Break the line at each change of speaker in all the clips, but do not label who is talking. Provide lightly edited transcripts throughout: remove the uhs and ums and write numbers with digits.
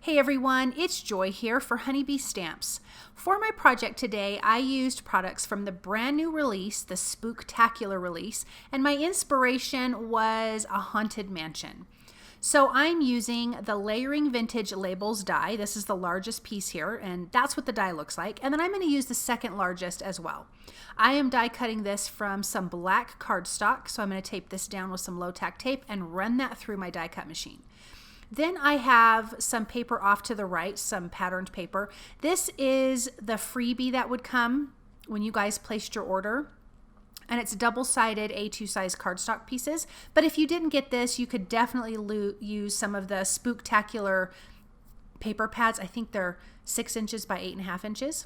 Hey everyone, it's Joy here for Honeybee Stamps. For my project today, I used products from the brand new release, the Spooktacular release, and my inspiration was a haunted mansion. So I'm using the Layering Vintage Labels die. This is the largest piece here, and that's what the die looks like. And then I'm going to use the second largest as well. I am die cutting this from some black cardstock, so I'm going to tape this down with some low-tack tape and run that through my die cut machine. Then I have some paper off to the right, some patterned paper. This is the freebie that would come when you guys placed your order. And it's double-sided A2 size cardstock pieces. But if you didn't get this, you could definitely use some of the Spooktacular paper pads. I think they're 6 inches by 8.5 inches.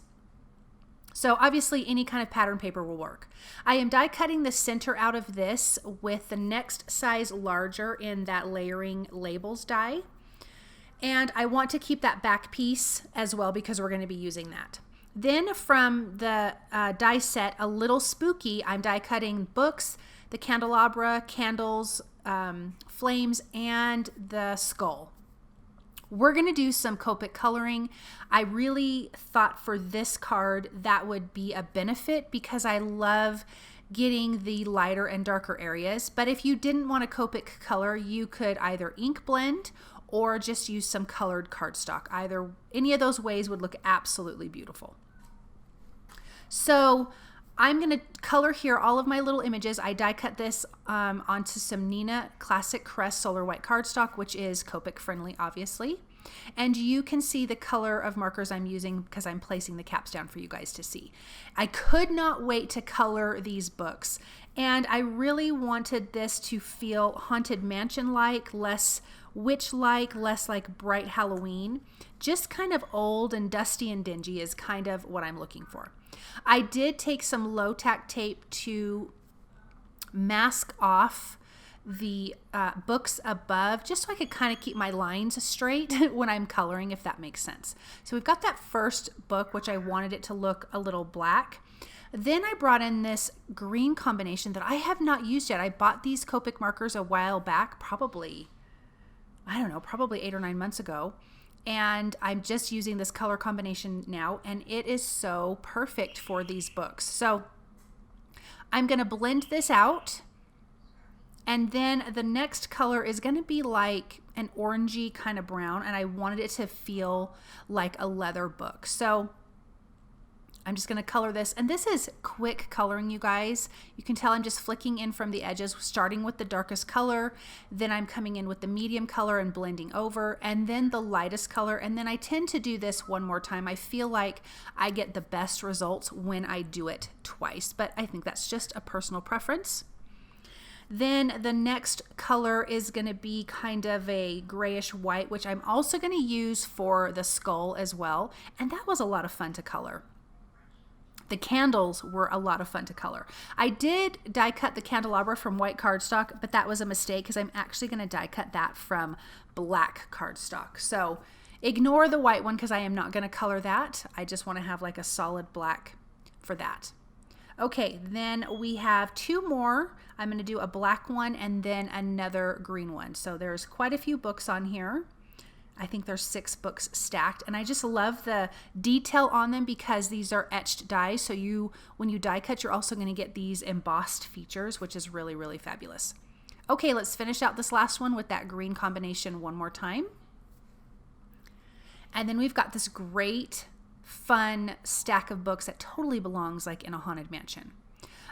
So obviously any kind of pattern paper will work. I am die cutting the center out of this with the next size larger in that Layering Labels die. And I want to keep that back piece as well because we're going to be using that. Then from the die set, A Little Spooky, I'm die cutting books, the candelabra, candles, flames, and the skull. We're going to do some Copic coloring. I really thought for this card that would be a benefit because I love getting the lighter and darker areas. But if you didn't want a Copic color, you could either ink blend or just use some colored cardstock. Any of those ways would look absolutely beautiful. So I'm going to color here all of my little images. I die cut this onto some Neenah Classic Crest Solar White cardstock, which is Copic friendly, obviously. And you can see the color of markers I'm using because I'm placing the caps down for you guys to see. I could not wait to color these books. And I really wanted this to feel Haunted Mansion-like, less witch-like, less like bright Halloween. Just kind of old and dusty and dingy is kind of what I'm looking for. I did take some low-tack tape to mask off the books above just so I could kind of keep my lines straight when I'm coloring, if that makes sense. So we've got that first book, which I wanted it to look a little black. Then I brought in this green combination that I have not used yet. I bought these Copic markers a while back, probably 8 or 9 months ago. And I'm just using this color combination now, and it is so perfect for these books. So I'm going to blend this out, and then the next color is going to be like an orangey kind of brown, and I wanted it to feel like a leather book. So I'm just going to color this, and this is quick coloring, you guys. You can tell I'm just flicking in from the edges, starting with the darkest color, then I'm coming in with the medium color and blending over, and then the lightest color, and then I tend to do this one more time. I feel like I get the best results when I do it twice, but I think that's just a personal preference. Then the next color is going to be kind of a grayish white, which I'm also going to use for the skull as well, and that was a lot of fun to color. The candles were a lot of fun to color. I did die cut the candelabra from white cardstock, but that was a mistake because I'm actually going to die cut that from black cardstock. So ignore the white one because I am not going to color that. I just want to have like a solid black for that. Okay, then we have 2 more. I'm going to do a black one and then another green one. So there's quite a few books on here. I think there's 6 books stacked, and I just love the detail on them because these are etched dies. So when you die cut, you're also going to get these embossed features, which is really, really fabulous. Okay, let's finish out this last one with that green combination one more time. And then we've got this great, fun stack of books that totally belongs like in a haunted mansion.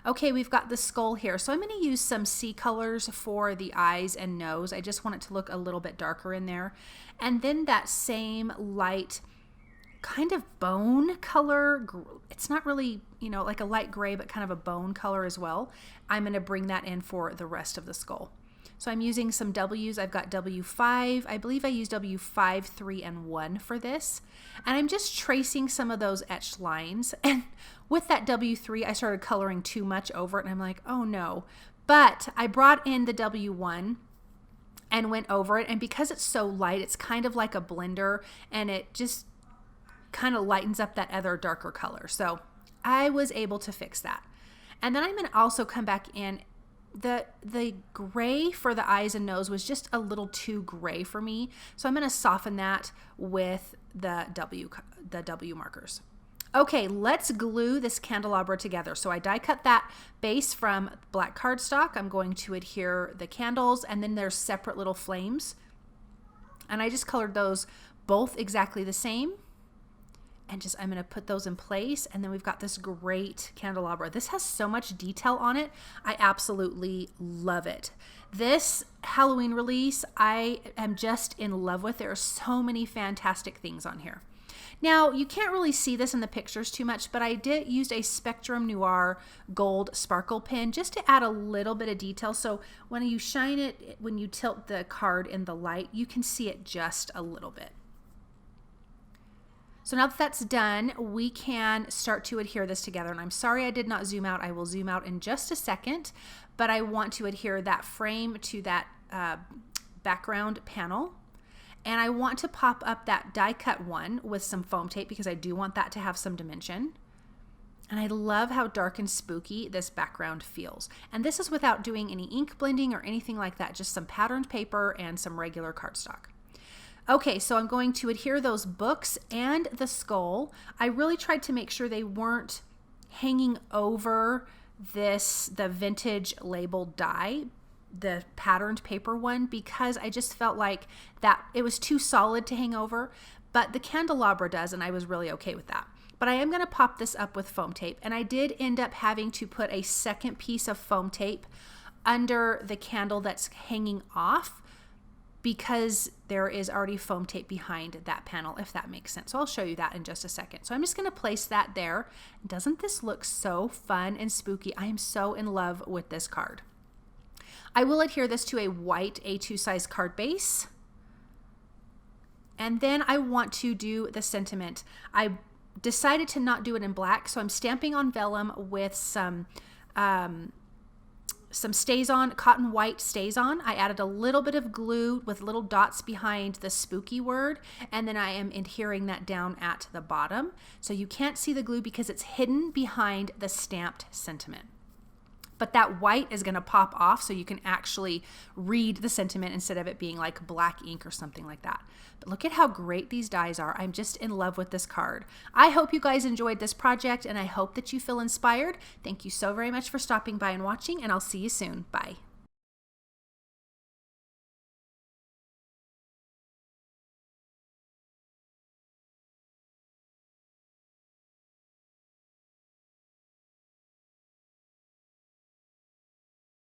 Okay, we've got the skull here. So I'm going to use some sea colors for the eyes and nose. I just want it to look a little bit darker in there. And then that same light kind of bone color. It's not really, like a light gray, but kind of a bone color as well. I'm going to bring that in for the rest of the skull. So I'm using some W's. I've got W5. I believe I used W5, 3, and 1 for this. And I'm just tracing some of those etched lines. And with that W3, I started coloring too much over it. And I'm like, oh no. But I brought in the W1 and went over it. And because it's so light, it's kind of like a blender. And it just kind of lightens up that other darker color. So I was able to fix that. And then I'm going to also come back in the gray for the eyes and nose was just a little too gray for me. So I'm going to soften that with the W markers. Okay, let's glue this candelabra together. So I die cut that base from black cardstock. I'm going to adhere the candles, and then there's separate little flames. And I just colored those both exactly the same. And I'm going to put those in place. And then we've got this great candelabra. This has so much detail on it. I absolutely love it. This Halloween release, I am just in love with. There are so many fantastic things on here. Now, you can't really see this in the pictures too much, but I did use a Spectrum Noir gold sparkle pen just to add a little bit of detail. So when you shine it, when you tilt the card in the light, you can see it just a little bit. So now that that's done, we can start to adhere this together. And I'm sorry I did not zoom out. I will zoom out in just a second, but I want to adhere that frame to that background panel. And I want to pop up that die cut one with some foam tape because I do want that to have some dimension. And I love how dark and spooky this background feels. And this is without doing any ink blending or anything like that, just some patterned paper and some regular cardstock. Okay, so I'm going to adhere those books and the skull. I really tried to make sure they weren't hanging over the vintage labeled die, the patterned paper one, because I just felt like that it was too solid to hang over, but the candelabra does, and I was really okay with that. But I am going to pop this up with foam tape, and I did end up having to put a second piece of foam tape under the candle that's hanging off because there is already foam tape behind that panel, if that makes sense. So I'll show you that in just a second. So I'm just going to place that there. Doesn't this look so fun and spooky? I am so in love with this card. I will adhere this to a white A2 size card base. And then I want to do the sentiment. I decided to not do it in black, so I'm stamping on vellum with some Stazon, cotton white Stazon. I added a little bit of glue with little dots behind the spooky word, and then I am adhering that down at the bottom. So you can't see the glue because it's hidden behind the stamped sentiment. But that white is going to pop off so you can actually read the sentiment instead of it being like black ink or something like that. But look at how great these dies are. I'm just in love with this card. I hope you guys enjoyed this project, and I hope that you feel inspired. Thank you so very much for stopping by and watching, and I'll see you soon. Bye.